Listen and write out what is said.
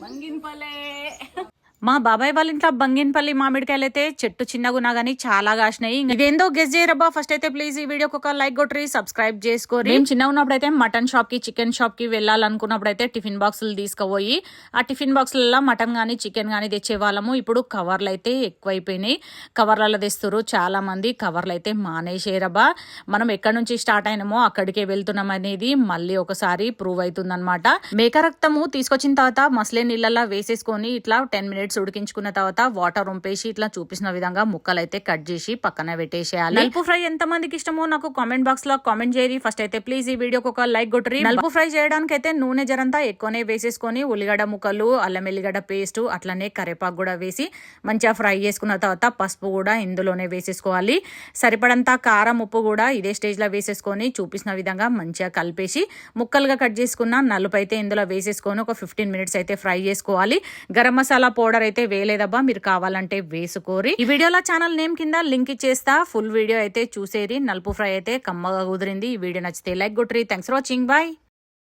బంగినపల్లె. మా బాబాయ్ వాళ్ళ ఇంట్లో బంగినపల్లి మామిడికాయలు అయితే చెట్టు చిన్నగున్నా గానీ చాలా కాసినాయి. ఇదేందో గెస్ చేయరబ్బా. ఫస్ట్ అయితే ప్లీజ్ ఈ వీడియోకి ఒక లైక్ కొట్టి సబ్స్క్రైబ్ చేసుకోరి. మేము చిన్న ఉన్నప్పుడు అయితే మటన్ షాప్ కి చికెన్ షాప్ కి వెళ్ళాలనుకున్నప్పుడు అయితే టిఫిన్ బాక్సులు తీసుకుపోయి ఆ టిఫిన్ బాక్సులలో మటన్ గానీ చికెన్ గానీ తెచ్చేవాళ్ళము. ఇప్పుడు కవర్లు అయితే ఎక్కువైపోయినాయి. కవర్లలో తెస్తారు చాలా మంది. కవర్లు అయితే మానేసేరబ్బా. మనం ఎక్కడి నుంచి స్టార్ట్ అయినామో అక్కడికే వెళ్తున్నాం అనేది మళ్ళీ ఒకసారి ప్రూవ్ అవుతుందన్నమాట. మేక రక్తము తీసుకొచ్చిన తర్వాత మసలే నీళ్ళలా వేసేసుకొని ఇట్లా 10 minutes ఉడికించుకున్న తర్వాత వాటర్ ఉంపేసి ఇట్లా చూపించిన విధంగా ముక్కలు అయితే కట్ చేసి పక్కన పెట్టేసేయాలి. నలుపు ఫ్రై ఎంత మందికి ఇష్టమో నాకు కామెంట్ బాక్స్ లో కామెంట్ చేయరి. ఫస్ట్ అయితే ప్లీజ్ ఈ వీడియోకి ఒక లైక్ కొట్టరి. నలుపు ఫ్రై చేయడానికి అయితే నూనె జరంతా ఎక్కువనే వేసేసుకొని ఉల్లిగడ్డ ముక్కలు అల్లం ఎల్లిగడ్డ పేస్ట్ అట్లనే కరివేపాకు కూడా వేసి మంచిగా ఫ్రై చేసుకున్న తర్వాత పసుపు కూడా ఇందులోనే వేసేసుకోవాలి. సరిపడంతా కారం ఉప్పు కూడా ఇదే స్టేజ్ లో వేసేసుకొని చూపించిన విధంగా మంచిగా కలిపేసి ముక్కలుగా కట్ చేసుకున్న నలుపు అయితే ఇందులో వేసేసుకొని ఒక 15 minutes అయితే ఫ్రై చేసుకోవాలి. గరం మసాలా పౌడర్ అయితే వేయలేదబ్బా, మీరు కావాలంటే వేసుకోరి. ఈ వీడియోలో ఛానల్ నేమ్ కింద లింక్ ఇచ్చేస్తా. ఫుల్ వీడియో అయితే చూసేరి. నలుపు ఫ్రై అయితే కమ్మగా కుదిరింది. ఈ వీడియో నచ్చితే లైక్ కొట్టరి. Thanks for watching. బాయ్.